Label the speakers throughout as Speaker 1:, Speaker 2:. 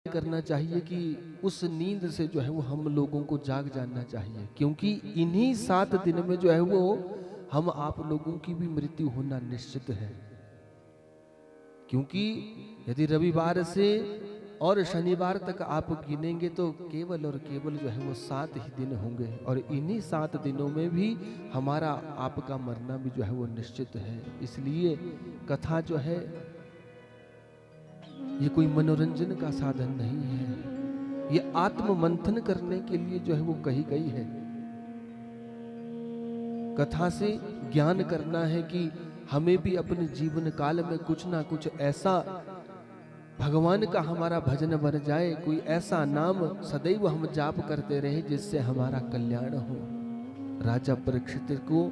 Speaker 1: करना चाहिए कि उस नींद से जो है वो हम लोगों को जाग जाना चाहिए, क्योंकि इन्हीं 7 दिन में जो है वो हम आप लोगों की भी मृत्यु होना निश्चित है। क्योंकि यदि रविवार से और शनिवार तक आप गिनेंगे तो केवल और केवल जो है वो 7 ही दिन होंगे, और इन्हीं 7 दिनों में भी हमारा आपका मरना भी जो है वो निश्चित है। इसलिए कथा जो है ये कोई मनोरंजन का साधन नहीं है, ये आत्म मंथन करने के लिए जो है वो कही गई है। कथा से ज्ञान करना है कि हमें भी अपने जीवन काल में कुछ ना कुछ ऐसा भगवान का हमारा भजन बन जाए, कोई ऐसा नाम सदैव हम जाप करते रहे जिससे हमारा कल्याण हो। राजा परीक्षित को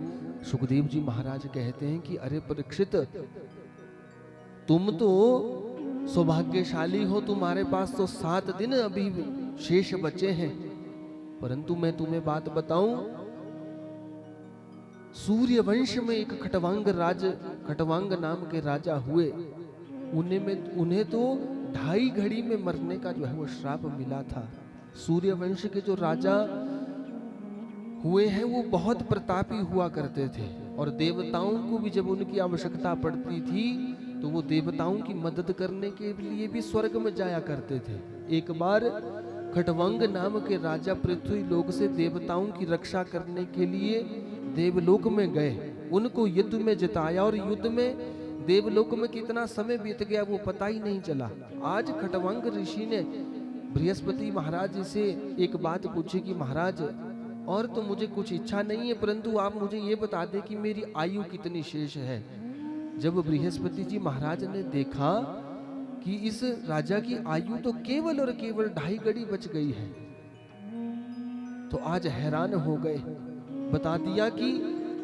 Speaker 1: सुखदेव जी महाराज कहते हैं कि अरे परीक्षित, तुम तो सौभाग्यशाली हो, तुम्हारे पास तो 7 दिन अभी शेष बचे हैं। परंतु मैं तुम्हें बात बताऊं, सूर्य वंश में एक खटवांग नाम के राजा हुए। उन्हें तो 2.5 घड़ी में मरने का जो है वो श्राप मिला था। सूर्य वंश के जो राजा हुए हैं वो बहुत प्रतापी हुआ करते थे, और देवताओं को भी जब उनकी आवश्यकता पड़ती थी तो वो देवताओं की मदद करने के लिए भी स्वर्ग में जाया करते थे। एक बार खटवांग नाम के राजा पृथ्वी लोक से देवताओं की रक्षा करने के लिए देवलोक में गए, उनको युद्ध में जिताया, और युद्ध में देवलोक में कितना समय बीत गया वो पता ही नहीं चला। आज खटवांग ऋषि ने बृहस्पति महाराज जी से एक बात पूछी कि महाराज, और तो मुझे कुछ इच्छा नहीं है, परंतु आप मुझे ये बता दें कि मेरी आयु कितनी शेष है। जब बृहस्पति जी महाराज ने देखा कि इस राजा की आयु तो केवल और केवल 2.5 घड़ी बच गई है, तो आज हैरान हो गए। बता दिया कि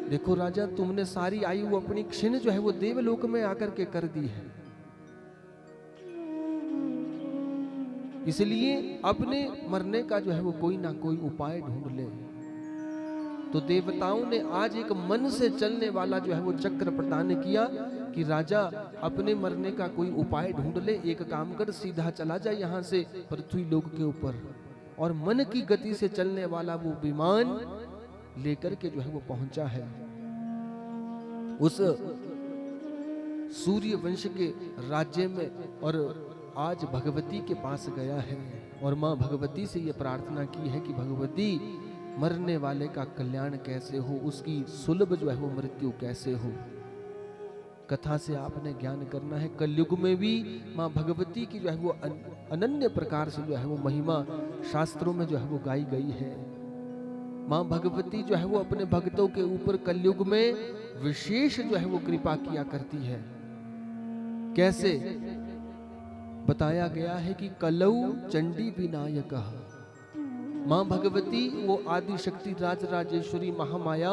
Speaker 1: देखो राजा, तुमने सारी आयु अपनी क्षीण जो है वो देवलोक में आकर के कर दी है, इसलिए अपने मरने का जो है वो कोई ना कोई उपाय ढूंढ ले। तो देवताओं ने आज एक मन से चलने वाला जो है वो चक्र प्रदान किया कि राजा अपने मरने का कोई उपाय ढूंढ ले। एक काम कर, सीधा चला जाए यहाँ से पृथ्वी लोक के ऊपर, और मन की गति से चलने वाला वो विमान लेकर के जो है वो पहुंचा है उस सूर्य वंश के राज्य में, और आज भगवती के पास गया है और मां भगवती से ये प्रार्थना की है कि भगवती, मरने वाले का कल्याण कैसे हो, उसकी सुलभ जो है वो मृत्यु कैसे हो। कथा से आपने ज्ञान करना है, कलयुग में भी मां भगवती की जो है वो अनन्य प्रकार से जो है वो महिमा शास्त्रों में जो है वो गाई गई है। मां भगवती जो है वो अपने भक्तों के ऊपर कलयुग में विशेष जो है वो कृपा किया करती है। कैसे बताया गया है कि कलौ चंडी विनायक, मां भगवती वो आदि शक्ति राज राजेश्वरी महामाया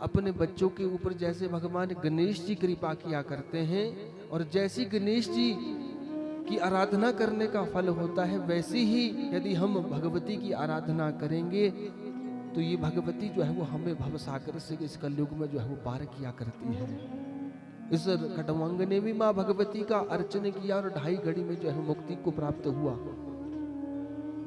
Speaker 1: अपने बच्चों के ऊपर जैसे भगवान गणेश जी कृपा किया करते हैं, और जैसी गणेश जी की आराधना करने का फल होता है, वैसी ही यदि हम भगवती की आराधना करेंगे तो ये भगवती जो है वो हमें भव सागर से इस कलयुग में जो है वो पार किया करती है। इस खटवांग ने भी मां भगवती का अर्चन किया और 2.5 घड़ी में जो है मुक्ति को प्राप्त हुआ।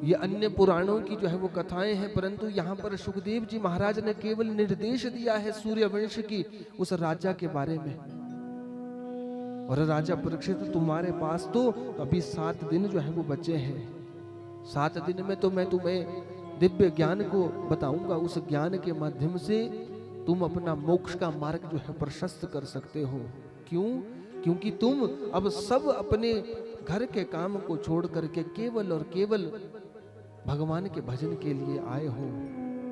Speaker 1: ये अन्य पुराणों की जो है वो कथाएं हैं, परंतु यहाँ पर सुखदेव जी महाराज ने केवल निर्देश दिया है सूर्यवंश की उस राजा के बारे में। और राजा परीक्षित, तुम्हारे पास तो अभी 7 दिन जो है वो बचे हैं। 7 दिन में तो मैं तुम्हें दिव्य ज्ञान को बताऊंगा, उस ज्ञान के माध्यम से तुम अपना मोक्ष का मार्ग जो है प्रशस्त कर सकते हो। क्यों? क्योंकि तुम अब सब अपने घर के काम को छोड़ करके केवल और केवल भगवान के भजन के लिए आए हो।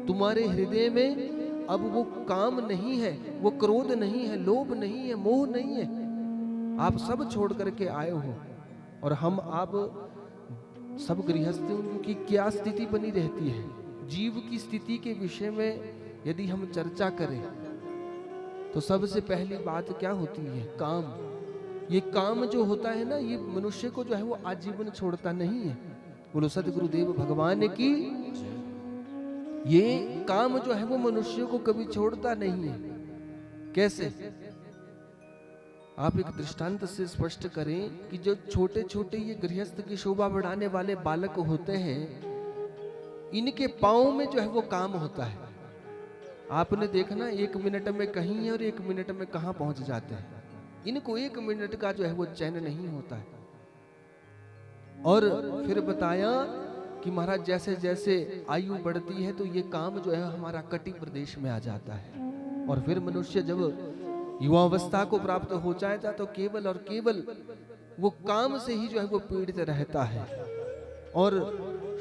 Speaker 1: तुम्हारे हृदय में अब वो काम नहीं है, वो क्रोध नहीं है, लोभ नहीं है, मोह नहीं है, आप सब छोड़ करके आए हो। और हम आप सब गृहस्थियों की क्या स्थिति बनी रहती है, जीव की स्थिति के विषय में यदि हम चर्चा करें तो सबसे पहली बात क्या होती है? काम। ये काम जो होता है ना, ये मनुष्य को जो है वो आजीवन छोड़ता नहीं है। बोलो सदगुरुदेव भगवान की। ये काम जो है वो मनुष्य को कभी छोड़ता नहीं है। कैसे? आप एक दृष्टांत से स्पष्ट करें कि जो छोटे छोटे ये गृहस्थ की शोभा बढ़ाने वाले बालक होते हैं, इनके पाँव में जो है वो काम होता है। आपने देखना 1 मिनट में कहीं है और 1 मिनट में कहां पहुंच जाते हैं। इनको 1 मिनट का जो है वो चैन नहीं होता है। और फिर बताया कि महाराज जैसे जैसे आयु बढ़ती है तो ये काम जो है हमारा कटी प्रदेश में आ जाता है, और फिर मनुष्य जब युवावस्था को प्राप्त हो जाएगा तो केवल और केवल वो काम से ही जो है वो पीड़ित रहता है। और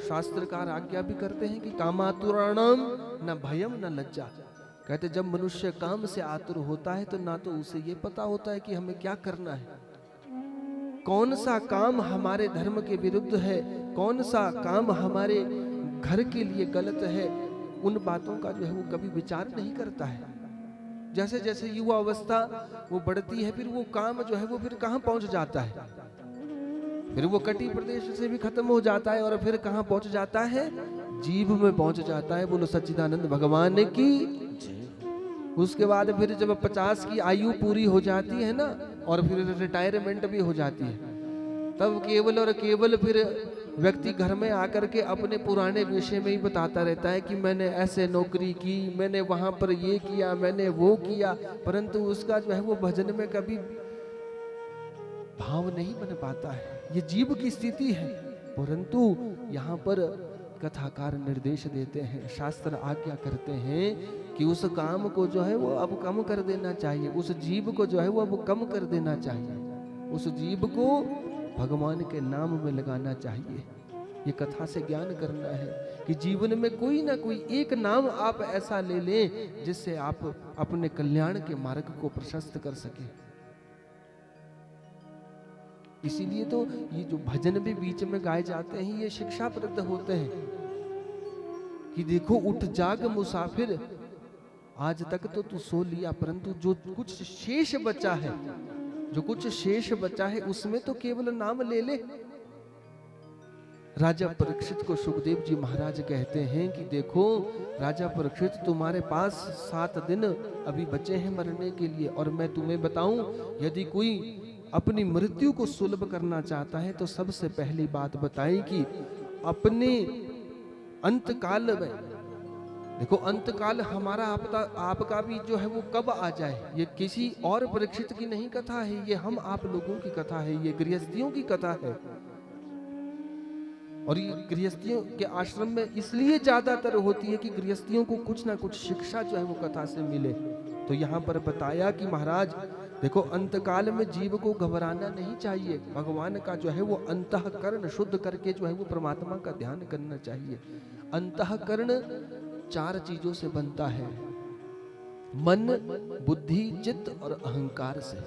Speaker 1: शास्त्रकार आज्ञा भी करते हैं कि कामातुराणाम न भयम न लज्जा। कहते जब मनुष्य काम से आतुर होता है तो ना तो उसे ये पता होता है कि हमें क्या करना है, कौन सा काम हमारे धर्म के विरुद्ध है, कौन सा काम हमारे घर के लिए गलत है, उन बातों का जो है वो कभी विचार नहीं करता है। जैसे जैसे युवा अवस्था वो बढ़ती है, फिर वो काम जो है वो फिर कहाँ पहुंच जाता है, फिर वो कटी प्रदेश से भी खत्म हो जाता है और फिर कहाँ पहुंच जाता है, जीभ में पहुंच जाता है। बोलो सच्चिदानंद भगवान की। उसके बाद फिर जब 50 की आयु पूरी हो जाती है ना, और फिर रिटायरमेंट भी हो जाती है, तब केवल और केवल फिर व्यक्ति घर में आकर के अपने पुराने विषय में ही बताता रहता है कि मैंने ऐसे नौकरी की, मैंने वहां पर ये किया, मैंने वो किया, परंतु उसका जो है वो भजन में कभी भाव नहीं बन पाता है। ये जीव की स्थिति है। परंतु यहाँ पर कथाकार निर्देश देते हैं, शास्त्र आज्ञा करते हैं कि उस काम को जो है वो अब कम कर देना चाहिए, उस जीव को जो है वो अब कम कर देना चाहिए, उस जीव को भगवान के नाम में लगाना चाहिए। ये कथा से ज्ञान करना है कि जीवन में कोई ना कोई एक नाम आप ऐसा ले लें जिससे आप अपने कल्याण के मार्ग को प्रशस्त कर सके। इसीलिए तो ये जो भजन भी बीच में गाए जाते हैं ये शिक्षाप्रद होते हैं कि देखो उठ जाग मुसाफिर, आज तक तो तू सो लिया, परंतु जो कुछ शेष बचा है, जो कुछ शेष बचा है उसमें तो केवल नाम ले ले। राजा परीक्षित को सुखदेव जी महाराज कहते हैं कि देखो राजा परीक्षित, तुम्हारे पास 7 दिन अभी बचे हैं मरने के लिए, और मैं तुम्हें बताऊं, यदि कोई अपनी मृत्यु को सुलभ करना चाहता है तो सबसे पहली बात बताई कि अपने अंतकाल में, देखो अंतकाल हमारा आपका भी जो है वो कब आ जाए, ये किसी और परीक्षित की नहीं कथा है, ये हम आप लोगों की कथा है, ये गृहस्थियों की कथा है। और ये गृहस्थियों के आश्रम में इसलिए ज्यादातर होती है कि गृहस्थियों को कुछ ना कुछ शिक्षा जो है वो कथा से मिले। तो यहाँ पर बताया कि महाराज देखो अंतकाल में जीव को घबराना नहीं चाहिए, भगवान का जो है वो अंतःकरण शुद्ध करके जो है वो परमात्मा का ध्यान करना चाहिए। अंतःकरण 4 चीजों से बनता है, मन, बुद्धि, चित्त और अहंकार से।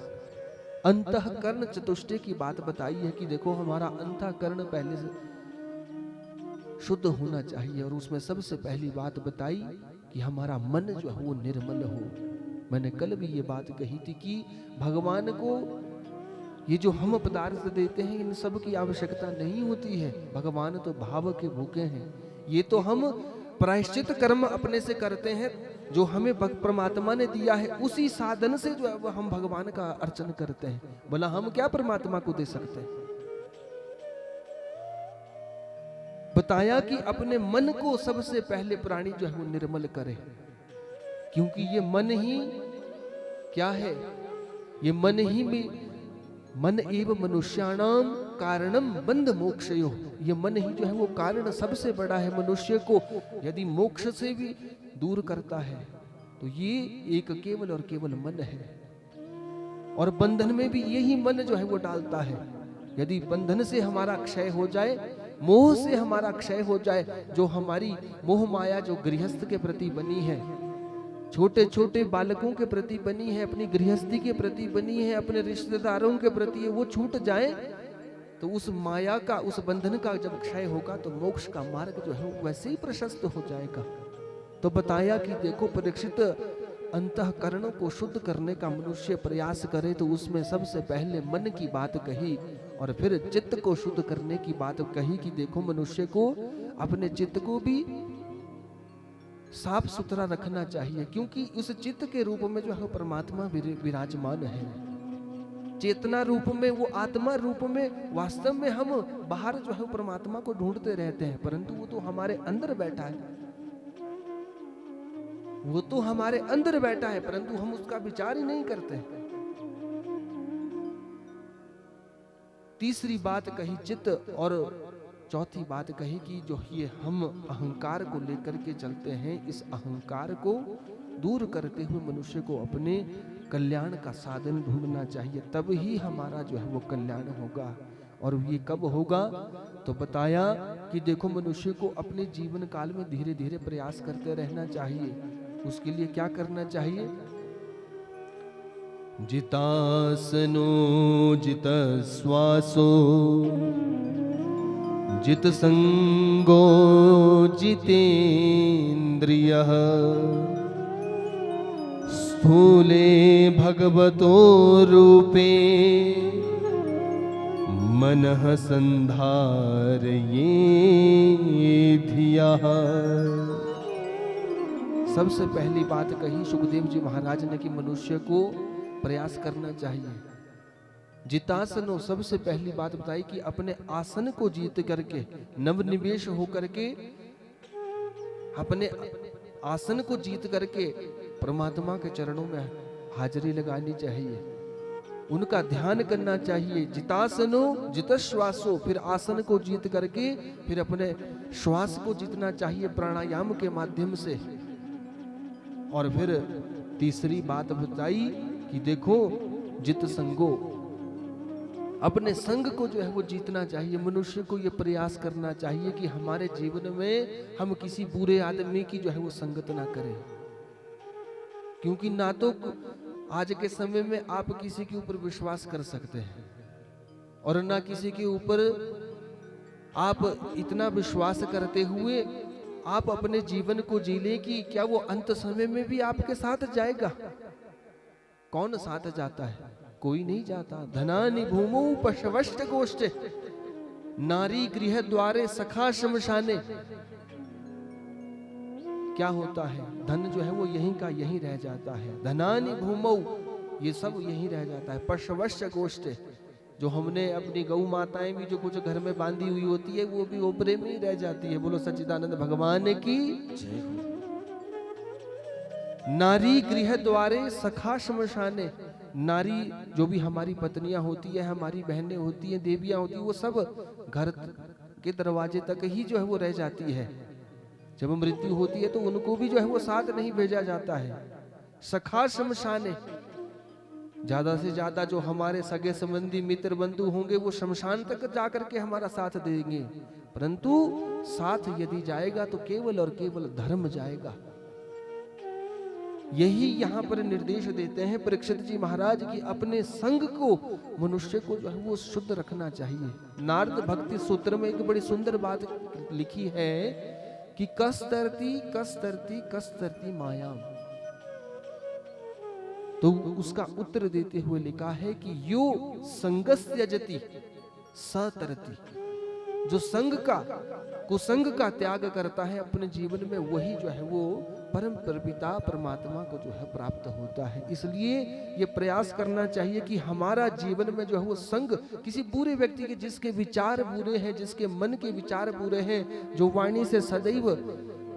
Speaker 1: अंतःकरण चतुष्टय की बात बताई है कि देखो हमारा अंतःकरण पहले से शुद्ध होना चाहिए, और उसमें सबसे पहली बात बताई कि हमारा मन जो है वो निर्मल हो। मैंने कल भी ये बात कही थी कि भगवान को ये जो हम पदार्थ देते हैं इन सब की आवश्यकता नहीं होती है, भगवान तो भाव के भूखे हैं। ये तो हम प्रायश्चित कर्म अपने से करते हैं, जो हमें परमात्मा ने दिया है उसी साधन से जो है वो हम भगवान का अर्चन करते हैं। बोला हम क्या परमात्मा को दे सकते हैं। बताया कि अपने मन को सबसे पहले प्राणी जो है वो निर्मल करे, क्योंकि ये मन ही क्या है, ये मन ही में मन एवं मनुष्याणाम कारणम बंध मोक्षयो, ये मन ही जो है वो कारण सबसे बड़ा है मनुष्य को यदि मोक्ष से भी दूर करता है, तो ये एक केवल और केवल मन है। और बंधन में भी यही मन जो है वो डालता है। यदि बंधन से हमारा क्षय हो जाए, मोह से हमारा क्षय हो जाए, जो हमारी मोह माया जो गृहस्थ के प्रति बनी है, छोटे छोटे बालकों के प्रति बनी है, अपनी गृहस्थी के प्रति बनी है, अपने रिश्तेदारों के प्रति, वो छूट जाए तो उस माया का, उस बंधन का जब क्षय होगा तो मोक्ष का मार्ग जो है वैसे ही प्रशस्त हो जाएगा। तो बताया कि देखो परीक्षित, अंतःकरणों को शुद्ध करने का मनुष्य प्रयास करे तो उसमें सबसे पहले मन की बात कही, और फिर चित्त को शुद्ध करने की बात कही कि देखो मनुष्य को अपने चित्त को भी साफ सुथरा रखना चाहिए, क्योंकि उस चित्त के रूप में जो है परमात्मा विराजमान है। चेतना रूप में, वो आत्मा रूप में। वास्तव में हम बाहर जो है परमात्मा को ढूंढते रहते हैं, परंतु वो तो हमारे अंदर बैठा है, वो तो हमारे अंदर बैठा है, परंतु हम उसका विचार ही नहीं करते। तीसरी बात कही चित्त, और चौथी बात कही कि जो ये हम अहंकार को लेकर के चलते हैं, इस अहंकार को दूर करते हुए मनुष्य को अपने कल्याण का साधन ढूंढना चाहिए, तब ही हमारा जो है वो कल्याण होगा। और ये कब होगा? तो बताया कि देखो, मनुष्य को अपने जीवन काल में धीरे धीरे प्रयास करते रहना चाहिए। उसके लिए क्या करना चाहिए? जितासनो जित श्वासो जित संगो जितेन्द्रियः स्थूले भगवतो रूपे मनः संधारये धियः। सबसे पहली बात कही सुखदेव जी महाराज ने कि मनुष्य को प्रयास करना चाहिए। जितासनो, सबसे पहली बात बताई कि अपने आसन को जीत करके, नवनिवेश होकर के, अपने आसन को जीत करके परमात्मा के चरणों में हाजिरी लगानी चाहिए, उनका ध्यान करना चाहिए। जितासनो जितश्वासो, फिर आसन को जीत करके फिर अपने श्वास को जीतना चाहिए प्राणायाम के माध्यम से। और फिर तीसरी बात बताई कि देखो, जित संगो, अपने संग को जो है वो जीतना चाहिए। मनुष्य को ये प्रयास करना चाहिए कि हमारे जीवन में हम किसी बुरे आदमी की जो है वो संगत ना करें, क्योंकि ना तो आज के समय में आप किसी के ऊपर विश्वास कर सकते हैं और ना किसी के ऊपर आप इतना विश्वास करते हुए आप अपने जीवन को जी लें कि क्या वो अंत समय में भी आपके साथ जाएगा। कौन साथ जाता है? कोई नहीं जाता। धनानि भूमौ पशवश्च गोष्ठे नारी गृह द्वारे सखा शमशाने। क्या होता है? धन जो है वो यहीं का यहीं रह जाता है। धनानि भूमौ, ये सब यहीं रह जाता है। पशवश्च गोष्ठे, जो हमने अपनी गौ माताएं भी जो कुछ घर में बांधी हुई होती है वो भी ओपरे में ही रह जाती है। बोलो सच्चिदानंद भगवान की जय हो। नारी गृह द्वारे सखा शमशाने, नारी जो भी हमारी पत्नियां होती है, हमारी बहनें होती हैं, देवियां होती है, वो सब घर के दरवाजे तक ही जो है वो रह जाती है। जब मृत्यु होती है तो उनको भी जो है वो साथ नहीं भेजा जाता है। सखा शमशाने, ज्यादा से ज्यादा जो हमारे सगे संबंधी मित्र बंधु होंगे वो शमशान तक जाकर के हमारा साथ देंगे, परंतु साथ यदि जाएगा तो केवल और केवल धर्म जाएगा। यही यहाँ पर निर्देश देते हैं परीक्षित जी महाराज की अपने संग को मनुष्य को जो है वो शुद्ध रखना चाहिए। नारद भक्ति सूत्र में एक बड़ी सुंदर बात लिखी है कि कस्तरती कस्तरती कस्तरती मायाम। तो उसका उत्तर देते हुए लिखा है कि यो संगस्य जति सतरती, जो संग का कुसंग का त्याग करता है अपने जीवन में, वही जो है वो परम पिता परमात्मा को जो है प्राप्त होता है। इसलिए ये प्रयास करना चाहिए कि हमारा जीवन में जो है वो संग किसी बुरे व्यक्ति के, जिसके विचार बुरे हैं, जिसके मन के विचार बुरे हैं, जो वाणी से सदैव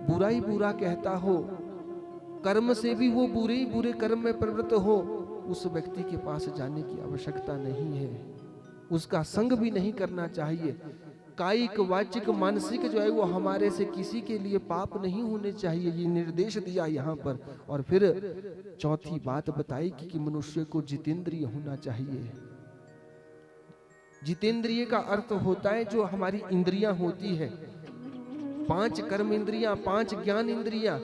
Speaker 1: बुरा ही बुरा कहता हो, कर्म से भी वो बुरे ही बुरे कर्म में प्रवृत्त हो, उस व्यक्ति के पास जाने की आवश्यकता नहीं है। उसका संग भी नहीं करना चाहिए। कायिक वाचिक मानसिक जो है वो हमारे से किसी के लिए पाप नहीं होने चाहिए, ये निर्देश दिया यहाँ पर। और फिर चौथी बात बताई कि मनुष्य को जितेंद्रिय होना चाहिए। जितेंद्रिय का अर्थ होता है जो हमारी इंद्रियां होती है, 5 कर्म इंद्रियां, 5 ज्ञान इंद्रियां।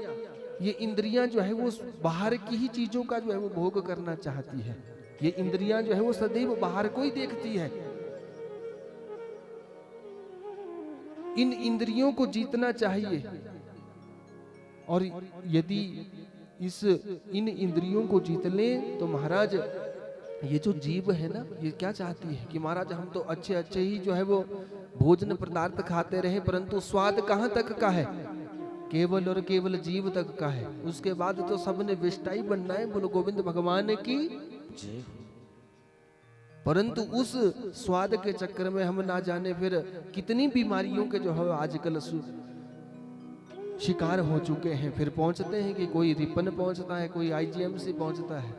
Speaker 1: ये इंद्रियां जो है वो बाहर की ही चीजों का जो है वो भोग करना चाहती है। ये इंद्रियां जो है वो सदैव बाहर को ही देखती है। इन इंद्रियों को जीतना चाहिए। और यदि इन इंद्रियों को जीत लें तो महाराज ये जो जीव है ना, ये क्या चाहती है कि महाराज हम तो अच्छे अच्छे ही जो है वो भोजन पदार्थ खाते रहे, परंतु स्वाद कहाँ तक का है? केवल और केवल जीव तक का है। उसके बाद तो सबने विष्टाई बनना है। बोलो गोविंद भगवान की जय हो। परंतु उस स्वाद के चक्कर में हम ना जाने फिर कितनी बीमारियों के जो है आजकल शिकार हो चुके हैं। फिर पहुंचते हैं कि कोई रिपन पहुंचता है, कोई आईजीएमसी पहुंचता है,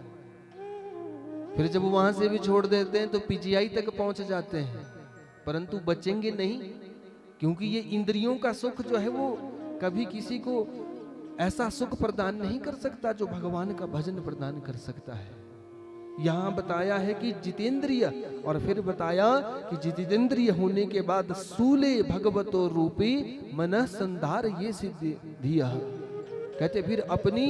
Speaker 1: फिर जब वहां से भी छोड़ देते हैं तो पीजीआई तक पहुंच जाते हैं, परंतु बचेंगे नहीं, क्योंकि ये इंद्रियों का सुख जो है वो कभी किसी को ऐसा सुख प्रदान नहीं कर सकता जो भगवान का भजन प्रदान कर सकता है। यहां बताया है कि जितेंद्रिय, और फिर बताया कि जितेंद्रिय होने के बाद सूले भगवतो रूपी मन संधार ये सिद्धि दिया। कहते फिर अपनी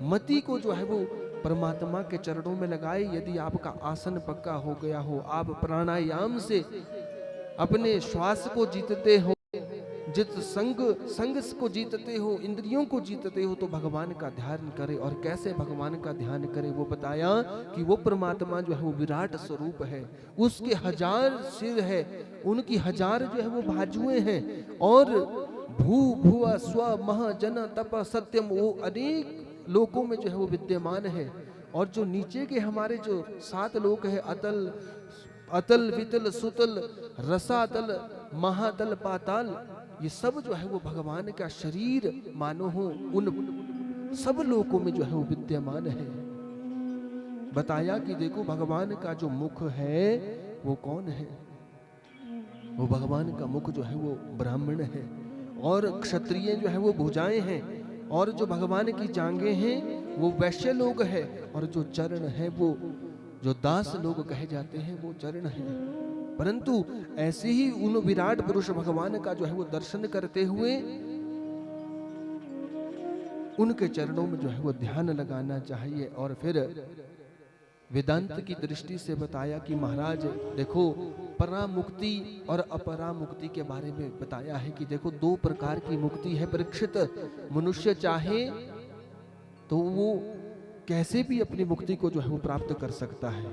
Speaker 1: मति को जो है वो परमात्मा के चरणों में लगाए। यदि आपका आसन पक्का हो गया हो, आप प्राणायाम से अपने श्वास को जीतते हो, जित संग को जीतते हो, इंद्रियों को जीतते हो, तो भगवान का ध्यान करे। और कैसे भगवान का ध्यान करे वो बताया कि वो परमात्मा जो है वो विराट स्वरूप है, उसके 1000 सिर है, उनकी 1000 जो है वो बाजुएं हैं, और भू भुआ स्व मह जन तप सत्यम, वो अनेक लोकों में जो है वो विद्यमान है। और जो नीचे के हमारे जो 7 लोक है, अतल अतल वितल सुतल रसातल महातल पाताल, ये सब जो है वो भगवान का शरीर मानो हो, उन सब लोकों में जो है वो विद्यमान है। बताया कि देखो भगवान का जो मुख है वो कौन है, वो भगवान का मुख जो है वो ब्राह्मण है, और क्षत्रिय जो है वो भुजाएं हैं, और जो भगवान की जांघें हैं वो वैश्य लोग है, और जो चरण है वो जो दास लोग कहे जाते हैं वो चरण है। परंतु ऐसे ही उन विराट पुरुष भगवान का जो है वो दर्शन करते हुए उनके चरणों में जो है वो ध्यान लगाना चाहिए। और फिर वेदांत की दृष्टि से बताया कि महाराज देखो परामुक्ति और अपरामुक्ति के बारे में बताया है कि देखो 2 प्रकार की मुक्ति है परीक्षित। मनुष्य चाहे तो वो कैसे भी अपनी मुक्ति को जो है वो प्राप्त कर सकता है।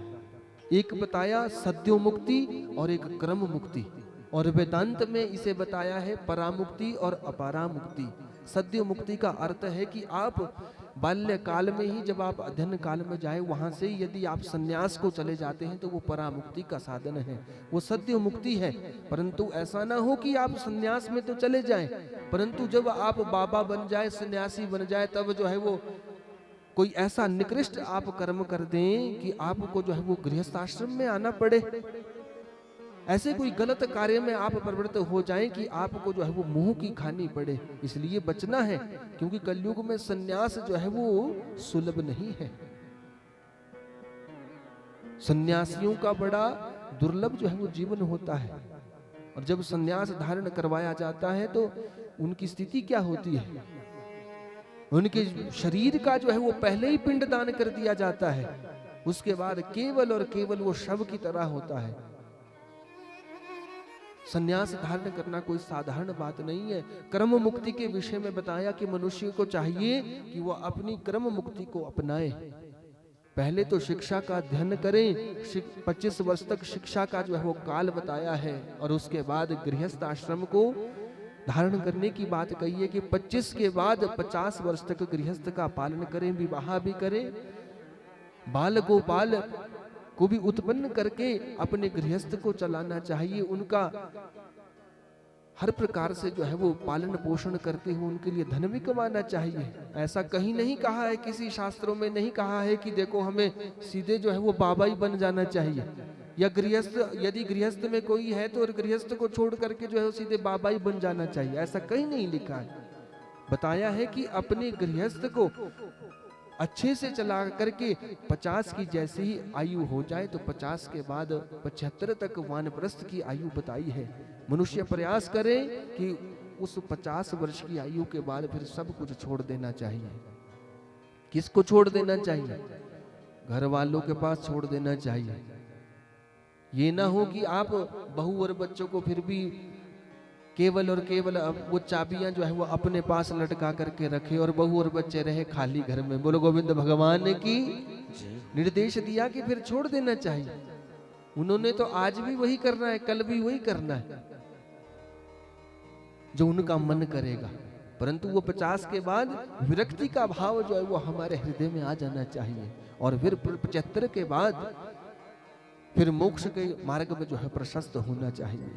Speaker 1: एक बताया सद्यो मुक्ति और एक क्रम मुक्ति, और वेदांत में इसे बताया है परामुक्ति और अपरामुक्ति। सद्यो मुक्ति का अर्थ है कि आप बाल्य काल में ही जब आप अध्ययन काल में जाए, वहां से ही यदि आप संन्यास को चले जाते हैं तो वो परामुक्ति का साधन है, वो सद्यो मुक्ति है। परंतु ऐसा ना हो कि आप संन्यास में तो चले जाएं, परंतु जब आप बाबा बन जाए, सन्यासी बन जाए, तब जो है वो कोई ऐसा निकृष्ट आप कर्म कर दें कि आपको जो है वो गृहस्थ आश्रम में आना पड़े, ऐसे कोई गलत कार्य में आप प्रवृत्त हो जाएं कि आपको जो है वो मुंह की खानी पड़े। इसलिए बचना है, क्योंकि कलयुग में सन्यास जो है वो सुलभ नहीं है। सन्यासियों का बड़ा दुर्लभ जो है वो जीवन होता है, और जब सन्यास धारण करवाया जाता है तो उनकी स्थिति क्या होती है, उनके शरीर का जो है वो पहले ही पिंडदान कर दिया जाता है, उसके बाद केवल और केवल वो शव की तरह होता है। सन्यास धारण करना कोई साधारण बात नहीं है। कर्म मुक्ति के विषय में बताया कि मनुष्य को चाहिए कि वो अपनी कर्म मुक्ति को अपनाए। पहले तो शिक्षा का अध्ययन करें, 25 वर्ष तक शिक्षा का जो है वो काल बताया है, और उसके बाद गृहस्थ आश्रम को धारण करने की बात कही है कि 25 के बाद 50 वर्ष तक गृहस्थ का पालन करें, विवाह भी करें, बाल गोपाल को भी उत्पन्न करके अपने गृहस्थ को चलाना चाहिए, उनका हर प्रकार से जो है वो पालन पोषण करते हुए उनके लिए धन भी कमाना चाहिए। ऐसा कहीं नहीं कहा है, किसी शास्त्रों में नहीं कहा है कि देखो हमें सीधे जो है वो बाबा ही बन जाना चाहिए, या गृहस्थ यदि गृहस्थ में कोई है तो गृहस्थ को छोड़ करके जो है वो सीधे बाबा ही बन जाना चाहिए, ऐसा कहीं नहीं लिखा है। बताया है कि अपने गृहस्थ को अच्छे से चला करके 50 की जैसे ही आयु हो जाए तो 50 के बाद 75 तक वानप्रस्थ की आयु बताई है। मनुष्य प्रयास करे कि उस 50 वर्ष की आयु के बाद फिर सब कुछ छोड़ देना चाहिए। किसको छोड़ देना चाहिए? घर वालों के पास छोड़ देना चाहिए। ये ना हो कि आप बहू और बच्चों को फिर भी केवल और केवल वो चाबियां जो है वो अपने पास लटका करके रखे और बहू और बच्चे रहे खाली घर में। बोलो गोविंद भगवान ने की निर्देश दिया कि फिर छोड़ देना चाहिए। उन्होंने तो आज भी वही करना है, कल भी वही करना है जो उनका मन करेगा, परंतु वो 50 के बाद विरक्ति का भाव जो है वो हमारे हृदय में आ जाना चाहिए। और फिर 75 के बाद फिर मोक्ष के मार्ग में जो है प्रशस्त होना चाहिए।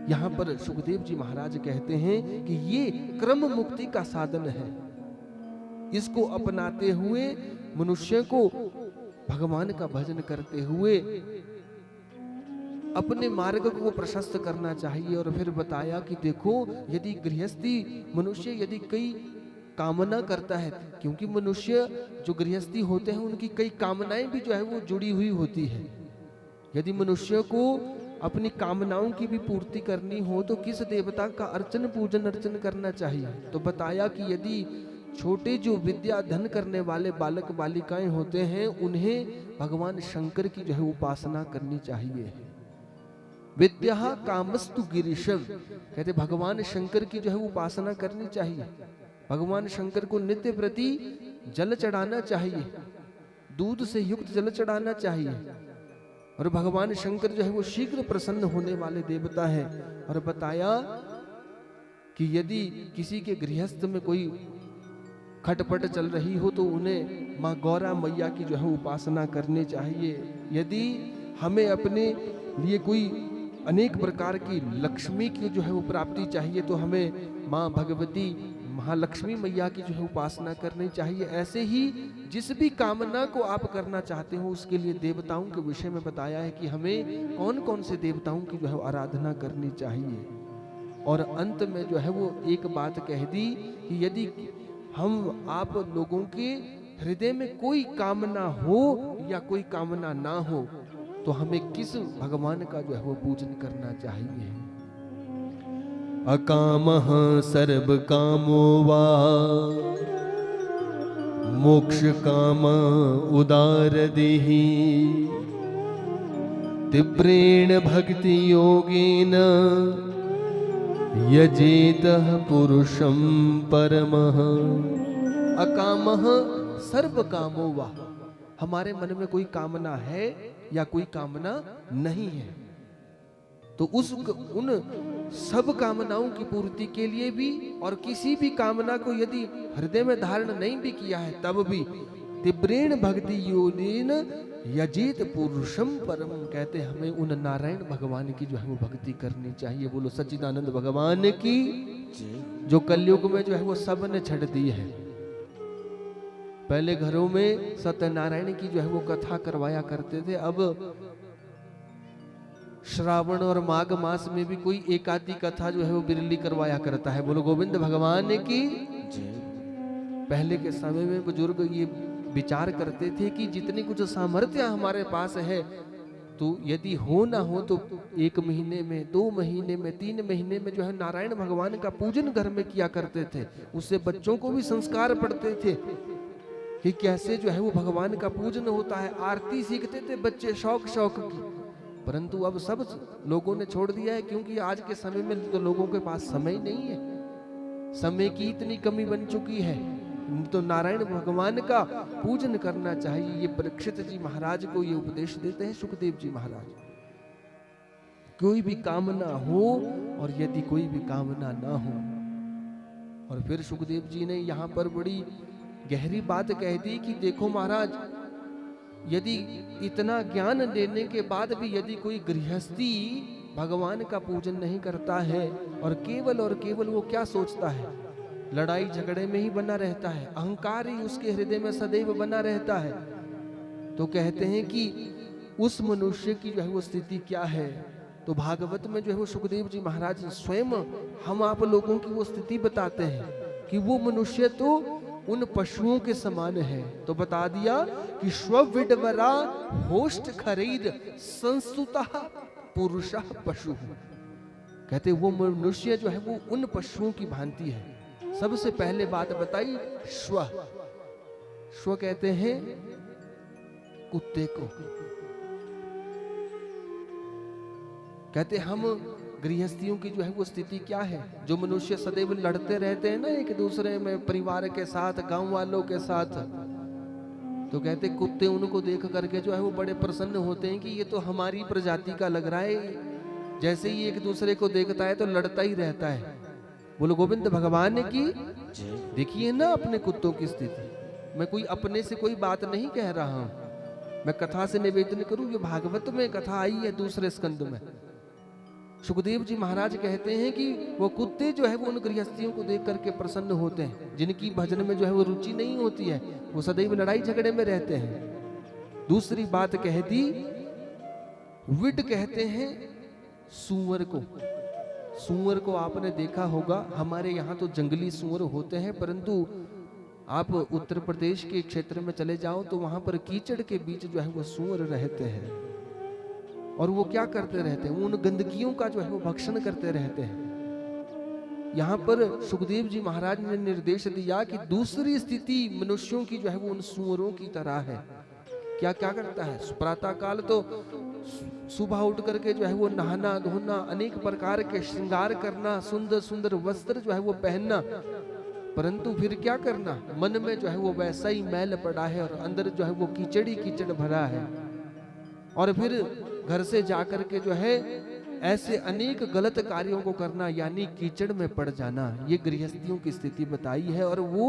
Speaker 1: यहां पर सुखदेव जी महाराज कहते हैं कि ये क्रम मुक्ति का साधन है। इसको अपनाते हुए मनुष्य को भगवान का भजन करते हुए अपने मार्ग को प्रशस्त करना चाहिए। और फिर बताया कि देखो, यदि गृहस्थी मनुष्य यदि कई कामना करता है, क्योंकि मनुष्य जो गृहस्थी होते हैं उनकी कई कामनाएं भी जो है वो जुड़ी हुई होती है। यदि मनुष्य को अपनी कामनाओं की भी पूर्ति करनी हो तो किस देवता का अर्चन पूजन अर्चन करना चाहिए। तो बताया कि यदि छोटे जो विद्या धन करने वाले बालक बालिकाएं होते हैं उन्हें भगवान शंकर की जो है उपासना करनी चाहिए। विद्या कामस्तु गिरीशम, कहते भगवान शंकर की जो है उपासना करनी चाहिए। भगवान शंकर को नित्य प्रति जल चढ़ाना चाहिए, दूध से युक्त जल चढ़ाना चाहिए। और भगवान शंकर जो है वो शीघ्र प्रसन्न होने वाले देवता है। और बताया कि यदि किसी के गृहस्थ में कोई खटपट चल रही हो तो उन्हें माँ गौरा मैया की जो है उपासना करनी चाहिए। यदि हमें अपने लिए कोई अनेक प्रकार की लक्ष्मी की जो है वो प्राप्ति चाहिए तो हमें माँ भगवती महालक्ष्मी मैया की जो है उपासना करनी चाहिए। ऐसे ही जिस भी कामना को आप करना चाहते हो उसके लिए देवताओं के विषय में बताया है कि हमें कौन कौन से देवताओं की जो है आराधना करनी चाहिए। और अंत में जो है वो एक बात कह दी कि यदि हम आप लोगों के हृदय में कोई कामना हो या कोई कामना ना हो तो हमें किस भगवान का जो है वो पूजन करना चाहिए। अकामः सर्व कामो वा मोक्ष काम उदार देहि तीव्रेण भक्ति योगेन यजेतः पुरुषं परमः। अकामः सर्व कामो वा, हमारे मन में कोई कामना है या कोई कामना नहीं है तो उन सब कामनाओं की पूर्ति के लिए भी और किसी भी कामना को यदि हृदय में धारण नहीं भी किया है तब भी तीव्रेण भक्ति योगेन यजेत पुरुषम परम, कहते हमें उन नारायण भगवान की जो है वो भक्ति करनी चाहिए। बोलो सच्चिदानंद भगवान की, जो कलयुग में जो है वो सब ने छड़ दी है। पहले घरों में सत्यनारायण की जो है वो कथा करवाया करते थे, अब श्रावण और माघ मास में भी कोई एक आधी कथा जो है वो बिरली करवाया करता है। बोलो गोविंद भगवान की। पहले के समय में बुजुर्ग ये विचार करते थे कि जितनी कुछ सामर्थ्य हमारे पास है तो यदि हो ना हो तो 1 महीने में 2 महीने में 3 महीने में जो है नारायण भगवान का पूजन घर में किया करते थे। उससे बच्चों को भी संस्कार पढ़ते थे कि कैसे जो है वो भगवान का पूजन होता है। आरती सीखते थे बच्चे शौक शौक की, परंतु अब सब लोगों ने छोड़ दिया है क्योंकि आज के समय में तो लोगों के पास समय नहीं है, समय की इतनी कमी बन चुकी है। तो नारायण भगवान का पूजन करना चाहिए। ये परीक्षित जी महाराज को ये उपदेश देते हैं सुखदेव जी महाराज। कोई भी कामना हो और यदि कोई भी कामना ना हो। और फिर सुखदेव जी ने यहाँ पर बड़ी गहरी बात कह दी कि देखो महाराज, यदि इतना ज्ञान देने के बाद भी यदि कोई गृहस्थी भगवान का पूजन नहीं करता है और केवल वो क्या सोचता है, लड़ाई झगड़े में ही बना रहता है, अहंकार ही उसके हृदय में सदैव बना रहता है, तो कहते हैं कि उस मनुष्य की जो है वो स्थिति क्या है। तो भागवत में जो है वो सुखदेव जी महाराज स्वयं हम आप लोगों की वो स्थिति बताते हैं कि वो मनुष्य तो उन पशुओं के समान है। तो बता दिया कि स्वविडवरा होष्ट खरीद संस्तुतः पुरुषः पशु, कहते वो मनुष्य जो है वो उन पशुओं की भांति है। सबसे पहले बात बताई स्व कहते हैं कुत्ते को। कहते हम गृहस्थियों की जो है वो स्थिति क्या है, जो मनुष्य सदैव लड़ते रहते हैं ना एक दूसरे में, परिवार के साथ, गांव वालों के साथ, तो कहते कुत्ते उनको देख करके जो है वो बड़े प्रसन्न होते हैं कि ये तो हमारी प्रजाति का लग रहा है। जैसे ही एक दूसरे को देखता है तो लड़ता ही रहता है। बोलो गोविंद भगवान की। देखिए ना अपने कुत्तों की स्थिति, मैं कोई अपने से कोई बात नहीं कह रहा हूं, मैं कथा से निवेदन करूं, ये भागवत में कथा आई है दूसरे स्कंद में। सुखदेव जी महाराज कहते हैं कि वो कुत्ते जो है वो उन गृहस्थियों को देख करके प्रसन्न होते हैं, जिनकी भजन में जो है वो रुचि नहीं होती है, वो सदैव लड़ाई झगड़े में रहते हैं। दूसरी बात कह दी, विड कहते हैं सूअर को। सूअर को आपने देखा होगा, हमारे यहाँ तो जंगली सूअर होते हैं, परंतु आप उत्तर प्रदेश के क्षेत्र में चले जाओ तो वहां पर कीचड़ के बीच जो है वो सूअर रहते हैं, और वो क्या करते रहते हैं, उन गंदगियों का जो है वो भक्षण करते रहते हैं। यहाँ पर सुखदेव जी महाराज ने निर्देश दिया कि दूसरी स्थिति मनुष्यों की जो है वो उन सूअरों की तरह है। क्या क्या करता है, प्रातः काल तो सुबह उठ करके जो है वो नहाना धोना, अनेक प्रकार के श्रृंगार करना, सुंदर सुंदर वस्त्र जो है वो पहनना, परंतु फिर क्या करना, मन में जो है वो वैसा ही मैल पड़ा है और अंदर जो है वो कीचड़ी कीचड़ भरा है। और फिर घर से जाकर के जो है ऐसे अनेक गलत कार्यों को करना, यानी कीचड़ में पड़ जाना, ये गृहस्थियों की स्थिति बताई है। और वो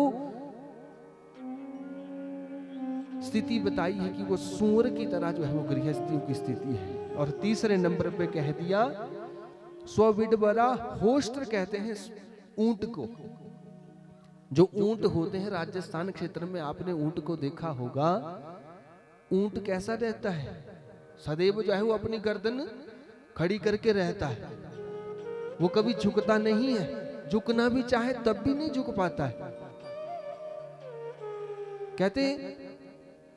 Speaker 1: स्थिति बताई है कि वो सूअर की तरह जो है वो गृहस्थियों की स्थिति है। और तीसरे नंबर पे कह दिया स्वविडबरा होष्ट्र, कहते हैं ऊंट को। जो ऊंट होते हैं राजस्थान क्षेत्र में, आपने ऊंट को देखा होगा। ऊंट कैसा रहता है, सदैव जो है वो अपनी गर्दन खड़ी करके रहता है, वो कभी झुकता नहीं है, झुकना भी चाहे तब भी नहीं झुक पाता है। कहते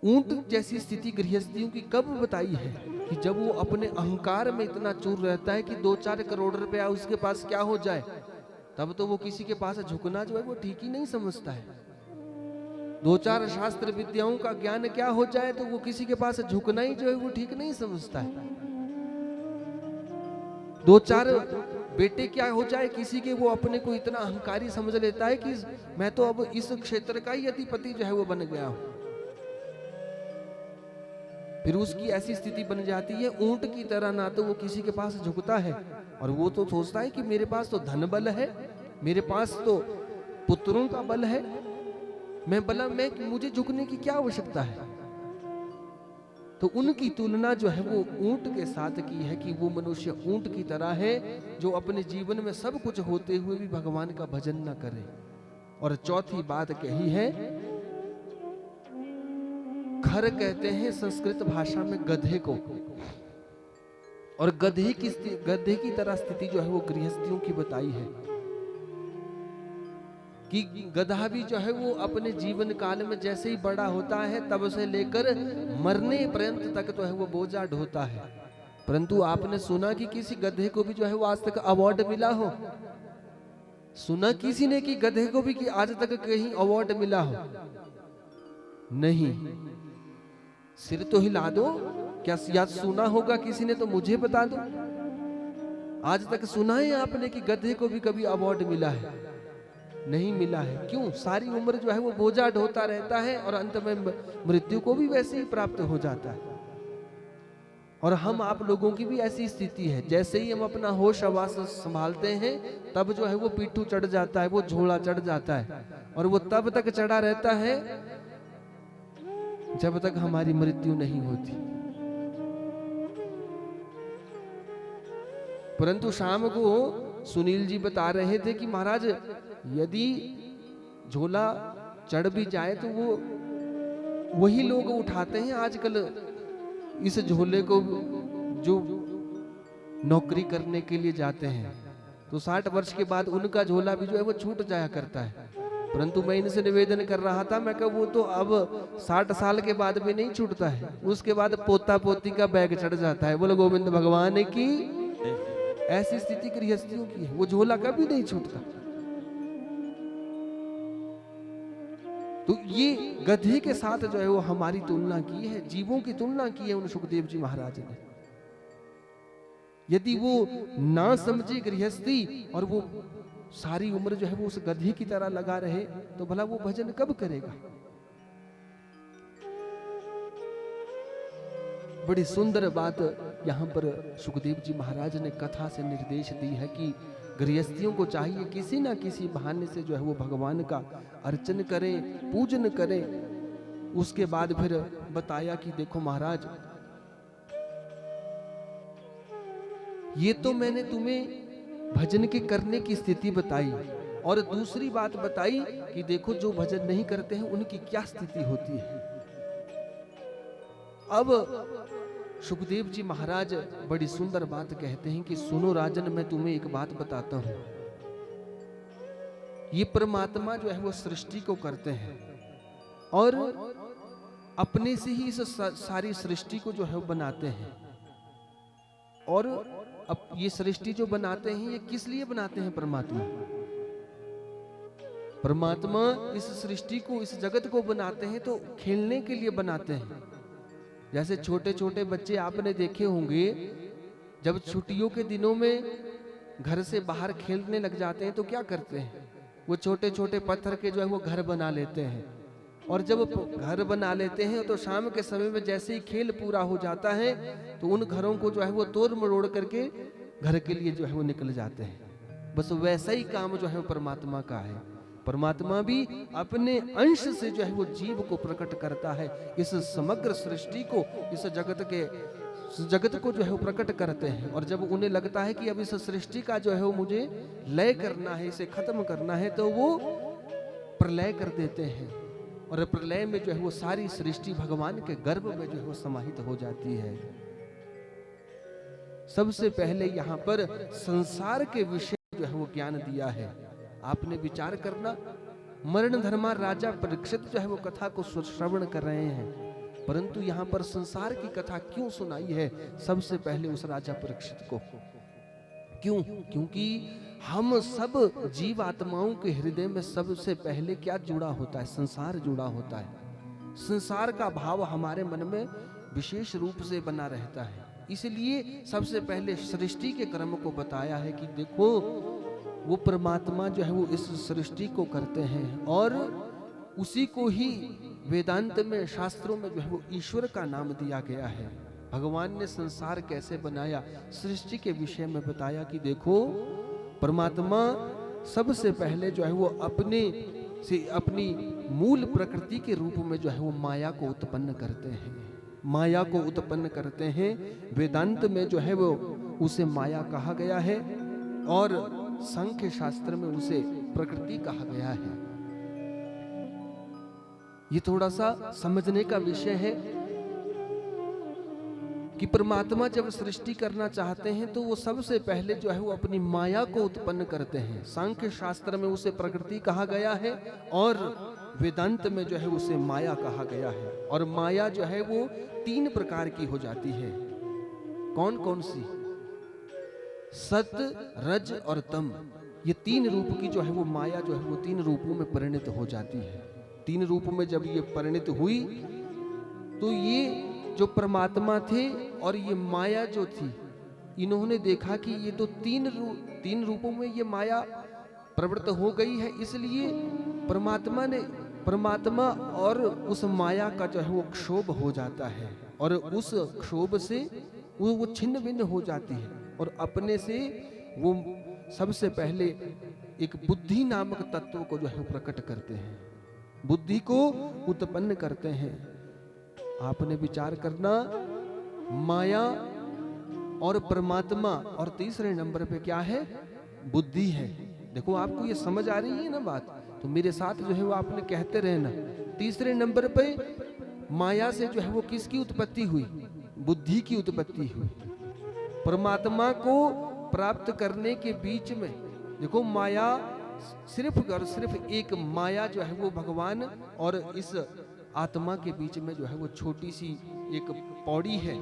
Speaker 1: ऊंट जैसी स्थिति गृहस्थियों की कब बताई है कि जब वो अपने अहंकार में इतना चूर रहता है कि 2-4 करोड़ रुपया उसके पास क्या हो जाए, तब तो वो किसी के पास झुकना जो है वो ठीक ही नहीं समझता है। 2-4 शास्त्र विद्याओं का ज्ञान क्या हो जाए तो वो किसी के पास झुकना ही जो है वो ठीक नहीं समझता है। 2-4 बेटे क्या हो जाए किसी के, वो अपने को इतना अहंकारी समझ लेता है कि मैं तो अब इस क्षेत्र का ही अधिपति जो है वो बन गया हूं। फिर उसकी ऐसी स्थिति बन जाती है ऊंट की तरह, ना तो वो किसी के पास झुकता है, और वो तो सोचता है कि मेरे पास तो धन बल है, मेरे पास तो पुत्रों का बल है, मैं मुझे झुकने की क्या आवश्यकता है। तो उनकी तुलना जो है वो ऊंट के साथ की है कि वो मनुष्य ऊंट की तरह है जो अपने जीवन में सब कुछ होते हुए भी भगवान का भजन न करे। और चौथी बात कही है, खर कहते हैं संस्कृत भाषा में गधे को, और गधे की तरह स्थिति जो है वो गृहस्थियों की बताई है कि गधा भी जो है वो अपने जीवन काल में जैसे ही बड़ा होता है तब से लेकर मरने पर्यंत तक तो है वो बोझा ढोता है। परंतु आपने सुना कि किसी गधे को भी जो है वो आज तक अवार्ड मिला हो? सुना किसी ने कि गधे को भी कि आज तक कहीं अवार्ड मिला हो? नहीं। सिर तो हिला दो, क्या याद सुना होगा किसी ने तो मुझे बता दो। आज तक सुना है आपने कि गधे को भी कभी अवार्ड मिला है? नहीं मिला है। क्यों? सारी उम्र जो है वो बोझा ढोता रहता है और अंत में मृत्यु को भी वैसे ही प्राप्त हो जाता है। और हम आप लोगों की भी ऐसी स्थिति है, जैसे ही हम अपना होश आवास संभालते हैं तब जो है वो पीठू चढ़ जाता है, वो झोला चढ़ जाता है, और वो तब तक चढ़ा रहता है जब तक हमारी मृत्यु नहीं होती। परंतु शाम को सुनील जी बता रहे थे कि महाराज यदि झोला चढ़ भी जाए तो वो वही लोग उठाते हैं आजकल इस झोले को जो नौकरी करने के लिए जाते हैं, तो 60 वर्ष के बाद उनका झोला भी जो है वो छूट जाया करता है। परंतु मैं इनसे निवेदन कर रहा था, मैं कहा वो तो अब 60 साल के बाद भी नहीं छूटता है, उसके बाद पोता पोती का बैग चढ़ जाता है। बोलो गोविंद भगवान की। ऐसी स्थिति गृहस्थियों की है, वो झोला कभी नहीं छूटता। तो ये गधे के साथ जो है वो हमारी तुलना की है, जीवों की तुलना की है उन सुखदेव जी महाराज ने। यदि वो ना समझे गृहस्थी और वो सारी उम्र जो है वो उस गधे की तरह लगा रहे, तो भला वो भजन कब करेगा। बड़ी सुंदर बात यहाँ पर सुखदेव जी महाराज ने कथा से निर्देश दी है कि गृहस्थियों को चाहिए किसी ना किसी बहाने से जो है वो भगवान का अर्चन करें, पूजन करें, उसके बाद फिर बताया कि देखो महाराज, ये तो मैंने तुम्हें भजन के करने की स्थिति बताई, और दूसरी बात बताई कि देखो जो भजन नहीं करते हैं उनकी क्या स्थिति होती है। अब सुखदेव जी महाराज बड़ी सुंदर बात कहते हैं कि सुनो राजन, मैं तुम्हें एक बात बताता हूं। ये परमात्मा जो है वो सृष्टि को करते हैं और अपने से ही इस सारी सृष्टि को जो है वो बनाते हैं। और अब ये सृष्टि जो बनाते हैं ये किस लिए बनाते हैं? परमात्मा परमात्मा इस सृष्टि को, इस जगत को बनाते हैं तो खेलने के लिए बनाते हैं। जैसे छोटे छोटे बच्चे आपने देखे होंगे, जब छुट्टियों के दिनों में घर से बाहर खेलने लग जाते हैं तो क्या करते हैं? वो छोटे छोटे पत्थर के जो है वो घर बना लेते हैं, और जब घर बना लेते हैं तो शाम के समय में जैसे ही खेल पूरा हो जाता है तो उन घरों को जो है वो तोड़ मरोड़ करके घर के लिए जो है वो निकल जाते हैं। बस वैसा ही काम जो है वो परमात्मा का है। परमात्मा भी अपने अंश से जो है वो जीव को प्रकट करता है, इस समग्र सृष्टि को, इस जगत को जो है वो प्रकट करते हैं। और जब उन्हें लगता है कि अब इस सृष्टि का जो है वो मुझे लय करना है, इसे खत्म करना है, तो वो प्रलय कर देते हैं। और प्रलय में जो है वो सारी सृष्टि भगवान के गर्भ में जो है वो समाहित हो जाती है। सबसे पहले यहाँ पर संसार के विषय जो है वो ज्ञान दिया है। आपने विचार करना, मरण धर्मा राजा परीक्षित जो है वो कथा को श्रवण कर रहे हैं, परंतु यहाँ पर संसार की कथा क्यों सुनाई है? सबसे पहले उस राजा परीक्षित को क्यों? क्योंकि हम सब जीव आत्माओं के हृदय में सबसे पहले क्या जुड़ा होता है? संसार जुड़ा होता है। संसार का भाव हमारे मन में विशेष रूप से बना रहता है। इसलिए सबसे पहले सृष्टि के क्रम को बताया है कि देखो वो परमात्मा जो है वो इस सृष्टि को करते हैं, और उसी को ही वेदांत में, शास्त्रों में जो है वो ईश्वर का नाम दिया गया है। भगवान ने संसार कैसे बनाया, सृष्टि के विषय में बताया कि देखो परमात्मा सबसे पहले जो है वो अपने से अपनी मूल प्रकृति के रूप में जो है वो माया को उत्पन्न करते हैं। माया को उत्पन्न करते हैं। वेदांत में जो है वो उसे माया कहा गया है, और सांख्य शास्त्र में उसे प्रकृति कहा गया है। ये थोड़ा सा समझने का विषय है कि परमात्मा जब सृष्टि करना चाहते हैं तो वो सबसे पहले जो है वो अपनी माया को उत्पन्न करते हैं। सांख्य शास्त्र में उसे प्रकृति कहा गया है, और वेदांत में जो है उसे माया कहा गया है। और माया जो है वो 3 प्रकार की हो जाती है। कौन कौन सी? सत, रज और तम। ये 3 रूप की जो है वो माया जो है वो 3 रूपों में परिणत हो जाती है। 3 रूपों में जब ये परिणत हुई तो ये जो परमात्मा थे और ये माया जो थी, इन्होंने देखा कि ये तो 3 रूपों में ये माया प्रवृत्त हो गई है। इसलिए परमात्मा और उस माया का जो है वो क्षोभ हो जाता है, और उस क्षोभ से वो छिन्न भिन्न हो जाती है, और अपने से वो सबसे पहले एक बुद्धि नामक तत्व को जो है प्रकट करते हैं, बुद्धि को उत्पन्न करते हैं। आपने विचार करना, माया और परमात्मा, और तीसरे नंबर पे क्या है? बुद्धि है। देखो आपको ये समझ आ रही है ना बात? तो मेरे साथ जो है वो आपने कहते रहना। तीसरे नंबर पे माया से जो है वो किसकी उत्पत्ति हुई? बुद्धि की उत्पत्ति हुई। परमात्मा को प्राप्त करने के बीच में देखो माया सिर्फ एक माया जो है वो भगवान और इस आत्मा के बीच में जो है वो छोटी सी एक पौड़ी है।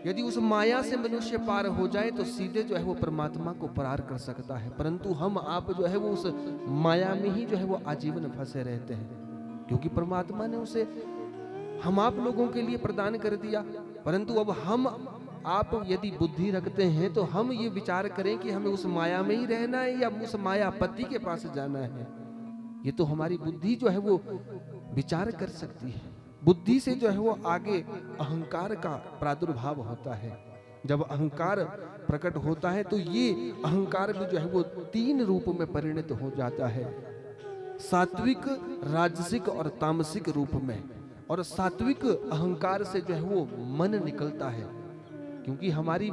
Speaker 1: यदि उस माया से मनुष्य पार हो जाए तो सीधे जो है वो परमात्मा को पार कर सकता है, परंतु हम आप जो है वो उस माया में ही जो है वो आजीवन फंसे रहते हैं, क्योंकि परमात्मा ने उसे हम आप लोगों के लिए प्रदान कर दिया। परंतु अब हम आप यदि बुद्धि रखते हैं तो हम ये विचार करें कि हमें उस माया में ही रहना है या उस मायापति के पास जाना है। ये तो हमारी बुद्धि जो है वो विचार कर सकती है। बुद्धि से जो है वो आगे अहंकार का प्रादुर्भाव होता है। जब अहंकार प्रकट होता है तो ये अहंकार भी जो है वो 3 रूप में परिणत हो जाता है। सात्विक, राजसिक और तामसिक रूप में। और सात्विक अहंकार से जो है वो मन निकलता है, क्योंकि हमारी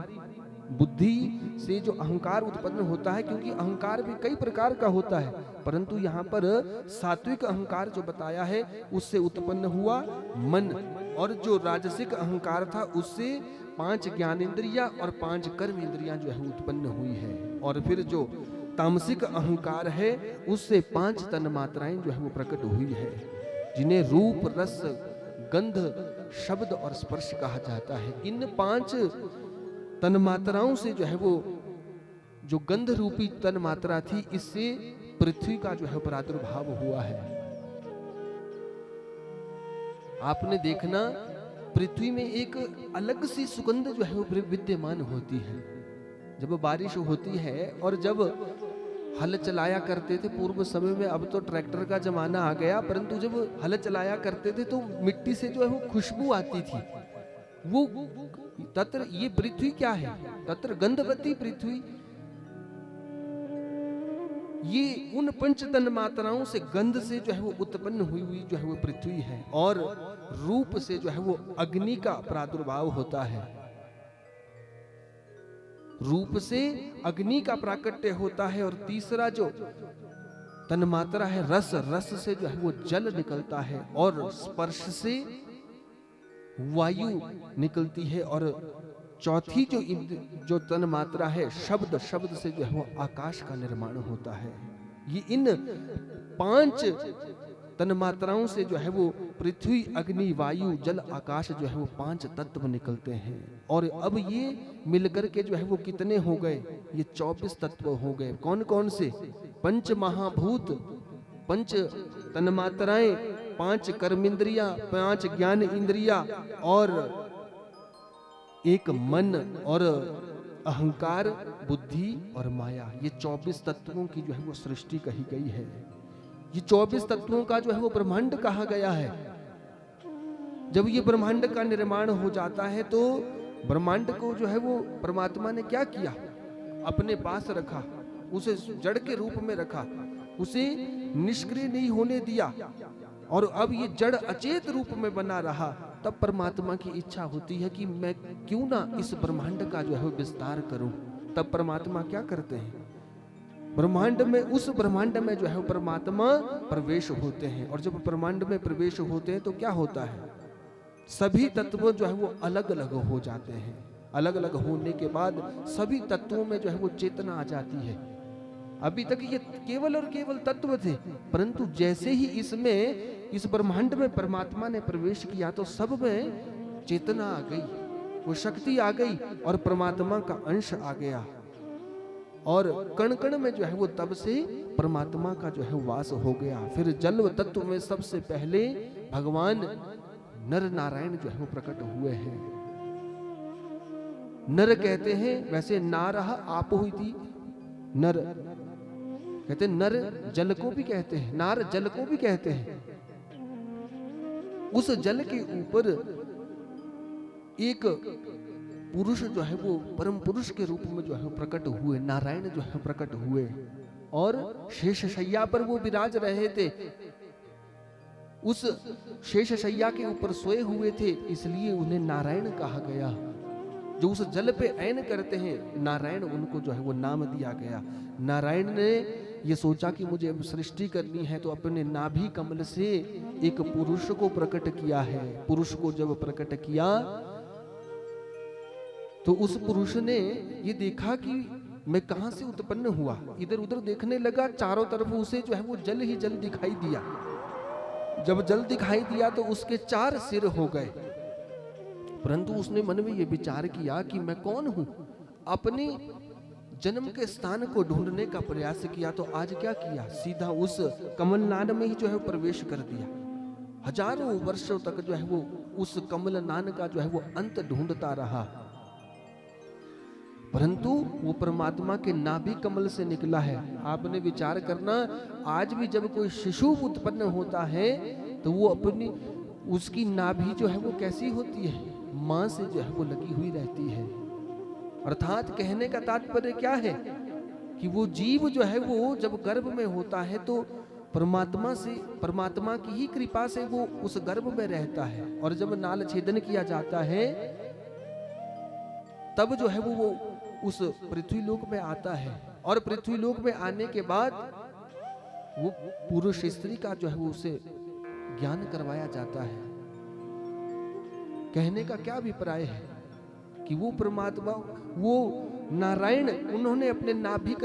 Speaker 1: बुद्धि से जो अहंकार उत्पन्न होता है, क्योंकि अहंकार भी कई प्रकार का होता है, परंतु यहाँ पर सात्विक अहंकार जो बताया है उससे उत्पन्न हुआ मन। और जो राजसिक अहंकार था उससे 5 ज्ञानेंद्रियां और 5 कर्म इंद्रियां जो है उत्पन्न हुई है। और फिर जो तामसिक अहंकार है उससे 5 तन्मात्राएं जो है वो प्रकट हुई है, जिन्हें रूप, रस, गंध, शब्द और स्पर्श कहा जाता है। इन 5 तन्मात्राओं से जो है वो जो गंध रूपी तन्मात्रा थी, इससे पृथ्वी का जो है प्रादुर्भाव हुआ है। आपने देखना पृथ्वी में एक अलग सी सुगंध जो है वो विद्यमान होती है जब बारिश होती है। और जब हल चलाया करते थे पूर्व समय में, अब तो ट्रैक्टर का जमाना आ गया, परंतु जब हल चलाया करते थे तो मिट्टी से जो है वो खुशबू आती थी। वो तत्र ये पृथ्वी क्या है? तत्र गंधवती पृथ्वी। ये उन 5 तन्मात्राओं से, गंध से जो है वो उत्पन्न हुई जो है वो पृथ्वी है। और रूप से जो है वो अग्नि का प्रादुर्भाव होता है। रूप से अग्नि का प्राकट्य होता है। और तीसरा जो तन्मात्रा है रस, रस से जो है वो जल निकलता है। और स्पर्श से वायु निकलती है। और चौथी जो तन्मात्रा है शब्द, शब्द से जो है वो आकाश का निर्माण होता है। ये इन 5 तन्मात्राओं से जो है वो पृथ्वी, अग्नि, वायु, जल, आकाश जो है वो 5 तत्व निकलते हैं। और अब ये मिलकर के जो है वो कितने हो गए? ये 24 तत्व हो गए। कौन कौन से? 5 महाभूत, 5 तन्मात्राएं, 5 कर्मेंद्रियां, 5 ज्ञान इंद्रिया और 1 मन और अहंकार, बुद्धि और माया। ये 24 तत्वों की जो है वो सृष्टि कही गई है। ये 24 तत्वों का जो है वो ब्रह्मांड कहा गया है। जब ये ब्रह्मांड का निर्माण हो जाता है तो ब्रह्मांड को जो है वो परमात्मा ने क्या किया? अपने पास रखा, उसे जड़ के रूप में रखा, उसे निष्क्रिय नहीं होने दिया। और अब ये जड़ अचेत रूप में बना रहा। तब परमात्मा की इच्छा होती है कि मैं क्यों ना इस ब्रह्मांड का जो है विस्तार करूं। तब परमात्मा क्या करते हैं? ब्रह्मांड में, उस ब्रह्मांड में जो है परमात्मा प्रवेश होते हैं। और जब ब्रह्मांड में प्रवेश होते हैं तो क्या होता है? सभी तत्व जो है वो अलग अलग हो जाते हैं। अलग अलग होने के बाद सभी तत्वों में जो है वो चेतना आ जाती है। अभी तक ये केवल और केवल तत्व थे, परंतु जैसे ही इसमें, इस ब्रह्मांड में परमात्मा ने प्रवेश किया तो सब में चेतना आ गई, वो शक्ति आ गई और परमात्मा का अंश आ गया। और कण कण में जो है वो तब से परमात्मा का जो है वास हो गया। फिर जल तत्व में सबसे पहले भगवान नर नारायण जो है वो प्रकट हुए हैं। नर कहते हैं, वैसे नारह आप हुई थी, नर कहते हैं, नर जल को भी कहते हैं, नार जल को भी कहते हैं। उस जल के ऊपर एक पुरुष जो है वो परम पुरुष के रूप में जो है प्रकट हुए, नारायण जो है प्रकट हुए। और शेष शैया पर वो विराज रहे थे। उस शेष शैया के ऊपर सोए हुए थे, इसलिए उन्हें नारायण कहा गया। जो उस जल पे ऐन करते हैं, नारायण उनको जो है वो नाम दिया गया। नारायण ने ये सोचा कि मुझे अब सृष्टि करनी है, तो अपने नाभि कमल से एक पुरुष को प्रकट किया है। पुरुष को जब प्रकट किया तो उस पुरुष ने ये देखा कि मैं कहां से उत्पन्न हुआ। इधर उधर देखने लगा, चारों तरफ उसे जो है वो जल ही जल दिखाई दिया। जब जल दिखाई दिया तो उसके 4 सिर हो गए, परंतु उसने मन में ये विचार किया कि मैं कौन हूं। अपने जन्म के स्थान को ढूंढने का प्रयास किया, तो आज क्या किया? सीधा उस कमलनाद में ही जो है प्रवेश कर दिया। हजारों वर्षों तक जो है वो उस कमलनाद का जो है वो अंत ढूंढता रहा, परंतु वो परमात्मा के नाभि कमल से निकला है। आपने विचार करना, आज भी जब कोई शिशु उत्पन्न होता है तो वो अपनी, उसकी नाभि जो है वो कैसी होती है? मां से जो है वो लगी हुई रहती है। अर्थात कहने का तात्पर्य क्या है कि वो जीव जो है वो जब गर्भ में होता है तो परमात्मा की ही कृपा से वो उस गर्भ में रहता है। और जब नाल छेदन किया जाता है तब जो है वो उस पृथ्वी लोक में आता है। और पृथ्वी लोक में आने के बाद वो पुरुष स्त्री का जो है वो उसे ज्ञान करवाया जाता है। कहने का क्या अभिप्राय है कि वो परमात्मा, वो नारायण, उन्होंने अपने नाभि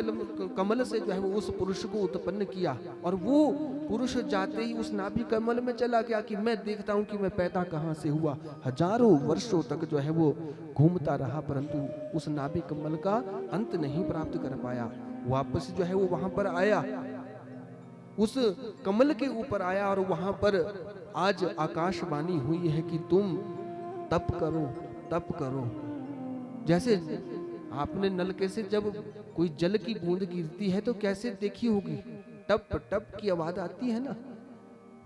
Speaker 1: कमल से जो है वो उस पुरुष को उत्पन्न किया। और वो पुरुष जाते ही उस नाभि कमल में चला गया कि मैं देखता हूं कि मैं पैदा कहां से हुआ। हजारों वर्षों तक जो है वो घूमता रहा, परंतु उस नाभि कमल का अंत नहीं प्राप्त कर पाया। वापस जो है वो वहां पर आया, उस कमल के ऊपर आया और वहां पर आज आकाशवाणी हुई है कि तुम तप करो, तप करो। जैसे आपने नलके से जब कोई जल की बूंद गिरती है तो कैसे देखी होगी, टप टप की आवाज आती है ना,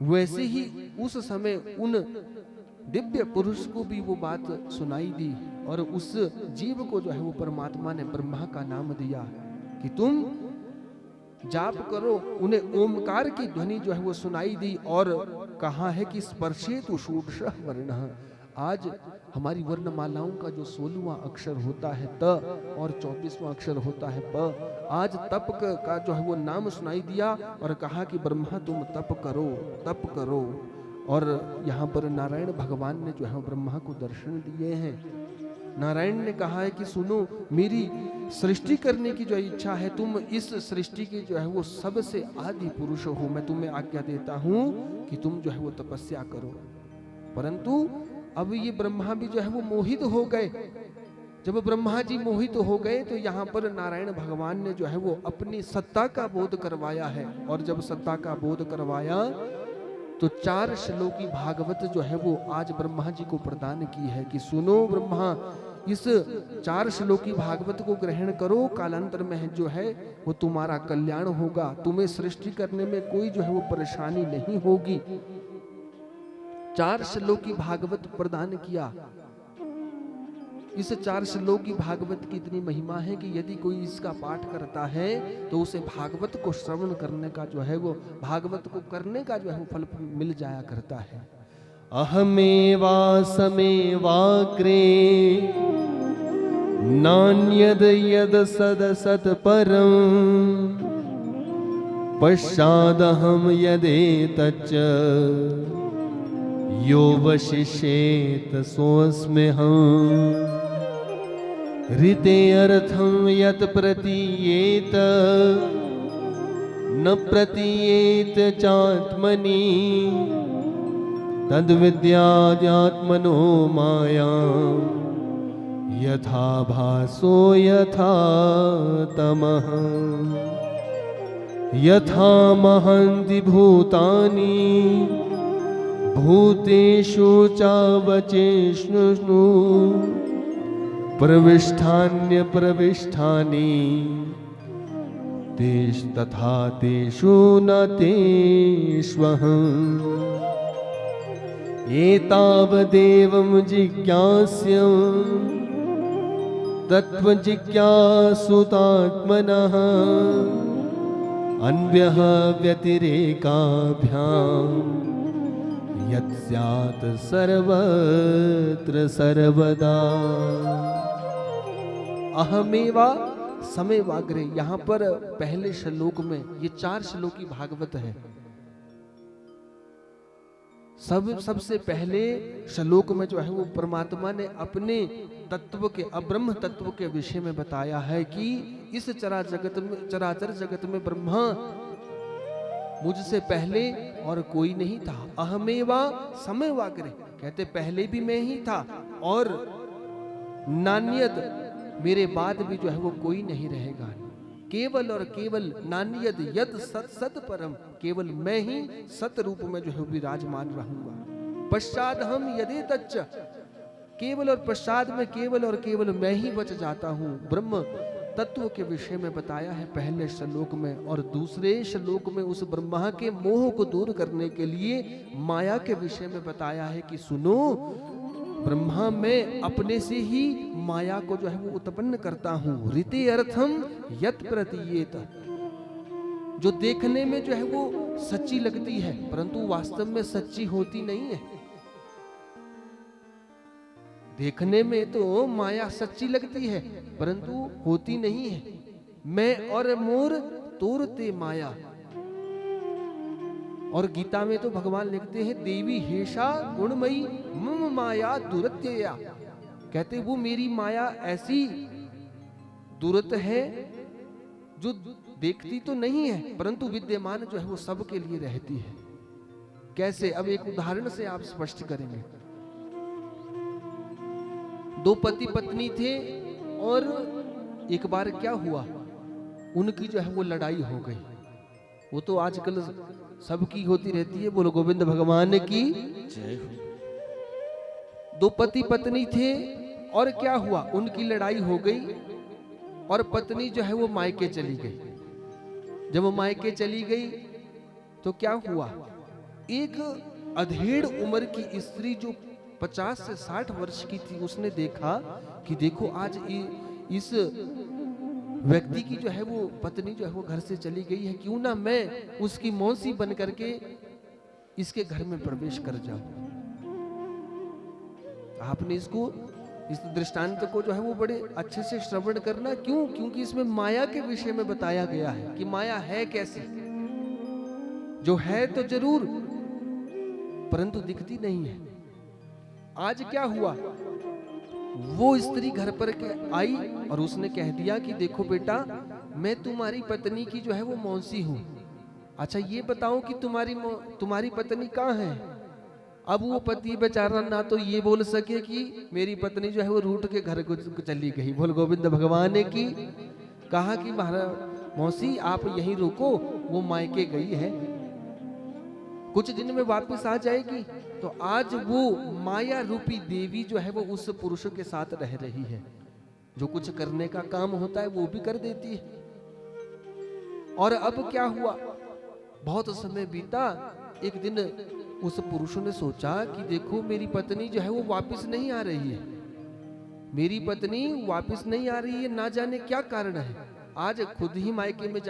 Speaker 1: वैसे ही उस समय उन दिव्य पुरुष को भी वो बात सुनाई दी। और उस जीव को जो है वो परमात्मा ने ब्रह्मा का नाम दिया कि तुम जाप करो। उन्हें ओमकार की ध्वनि जो है वो सुनाई दी और कहा है कि स्पर्शेतु षोडशः वर्णः। आज हमारी वर्णमालाओं का जो 16वां अक्षर होता है त और 24वां अक्षर होता है प, आज तप का जो है वो नाम सुनाई दिया और कहा कि ब्रह्मा तुम तप करो, तप करो। और यहाँ पर नारायण भगवान ने जो है ब्रह्मा को दर्शन दिए हैं। नारायण ने कहा है कि सुनो, मेरी सृष्टि करने की जो इच्छा है, तुम इस सृष्टि के जो है वो सबसे आदि पुरुष हो, मैं तुम्हें आज्ञा देता हूं कि तुम जो है वो तपस्या करो। परंतु अब ये ब्रह्मा भी जो है वो मोहित हो गए। जब ब्रह्मा जी मोहित हो गए तो यहाँ पर नारायण भगवान ने जो है वो अपनी सत्ता का बोध करवाया है। और जब सत्ता का बोध करवाया तो 4 श्लोकी भागवत जो है वो आज ब्रह्मा जी को प्रदान की है कि सुनो ब्रह्मा, इस 4 श्लोकी भागवत को ग्रहण करो, कालांतर में जो है वो तुम्हारा कल्याण होगा, तुम्हें सृष्टि करने में कोई जो है वो परेशानी नहीं होगी। 4 श्लोकी भागवत प्रदान किया। इस 4 श्लोकी भागवत की इतनी महिमा है कि यदि कोई इसका पाठ करता है तो उसे भागवत को श्रवण करने का जो है वो, भागवत को करने का जो है वो फल मिल जाया करता है। अहमेवा समेवाग्रे नान्यद यद सद सत परम पश्चादहम यदेतच्च यो वशिष्येत सोऽस्म्यहम् ऋते अर्थं यत् प्रतीयेत न प्रतीयेत चात्मनि तद्विद्याद्यात्मनो माया यथा भासो यथा तमः यथा महन्ति भूतानि भूतेषु चावचेष्णु प्रविष्ठान्य प्रविष्ठानि तेष तथा तेषु न तेष्वहम् एतावदेवं जिज्ञास्यं तत्त्वजिज्ञासुतात्मनः अन्यः व्यतिरेकाभ्याम् यत् स्यात् सर्वत्र सर्वदा। अहमेवा समेवाग्रे, यहाँ पर पहले श्लोक में ये 4 श्लोकी भागवत है। सबसे पहले श्लोक में जो है वो परमात्मा ने अपने तत्व के, अब्रह्म तत्व के विषय में बताया है कि इस चराचर जगत में ब्रह्मा मुझसे पहले और कोई नहीं था। अहमेवा समेवाग्रे, कहते पहले भी मैं ही था और नान्यद, मेरे बाद भी जो है वो कोई नहीं रहेगा। केवल और केवल नान्यद यद सत सत परम, केवल मैं ही सत रूप में जो है विराजमान रहूंगा। पश्चात हम यदि तच्च, केवल और पश्चात में केवल और केवल मैं ही बच जाता हूँ। ब्रह्म तत्व के विषय में बताया है पहले श्लोक में, और दूसरे श्लोक में उस ब्रह्मा के मोह को दूर करने के लिए माया के विषय में बताया है कि सुनो ब्रह्मा, मैं अपने से ही माया को जो है वो उत्पन्न करता हूं। ऋते अर्थम यत् प्रतीयेत, जो देखने में जो है वो सच्ची लगती है, परंतु वास्तव में सच्ची होती नहीं है। देखने में तो माया सच्ची लगती है, परंतु होती नहीं है। मैं और मोर तोरते माया। और गीता में तो भगवान लिखते हैं, देवी हेषा गुणमयी मम माया दुरत्यया। कहते वो मेरी माया ऐसी दुरत है जो देखती तो नहीं है, परंतु विद्यमान जो है वो सबके लिए रहती है। कैसे? अब एक उदाहरण से आप स्पष्ट करेंगे। दो पति पत्नी थे और एक बार क्या हुआ, उनकी जो है वो लड़ाई हो गई। वो तो आजकल सबकी होती रहती है, बोलो गोविंद भगवान की जय हो। दो पति पत्नी थे और क्या हुआ, उनकी लड़ाई हो गई और पत्नी जो है वो मायके चली गई। जब वो मायके चली गई तो क्या हुआ, एक अधेड़ उम्र की स्त्री जो 50 से 60 वर्ष की थी, उसने देखा कि देखो आज इस व्यक्ति की जो है वो पत्नी जो है वो घर से चली गई है, क्यों ना मैं उसकी मौसी बन करके इसके घर में प्रवेश कर जाऊं। आपने इस दृष्टांत को जो है वो बड़े अच्छे से श्रवण करना। क्यों? क्योंकि इसमें माया के विषय में बताया गया है कि माया है कैसी, जो है तो जरूर परंतु दिखती नहीं है। आज क्या हुआ, वो स्त्री घर पर आई और उसने कह दिया कि देखो बेटा, मैं तुम्हारी पत्नी की जो है वो मौसी हूं। अच्छा ये बताओ कि तुम्हारी पत्नी कहाँ है? अब वो पति बेचारा ना तो ये बोल सके कि मेरी पत्नी जो है वो रूठ के घर को चली गई। बोल गोविंद भगवान की। कहा कि महाराज मौसी आप यहीं रुको, वो मायके गई है, कुछ दिन में वापस आ जाएगी। तो आज वो माया रूपी देवी जो है वो उस पुरुष के साथ रह रही है। जो कुछ करने का काम होता है वो भी कर देती है। और अब क्या हुआ, बहुत समय बीता। एक दिन उस पुरुष ने सोचा कि देखो मेरी पत्नी जो है वो वापस नहीं आ रही है, मेरी पत्नी वापस नहीं आ रही है, ना जाने क्या कारण है। आज खुद ही मायके में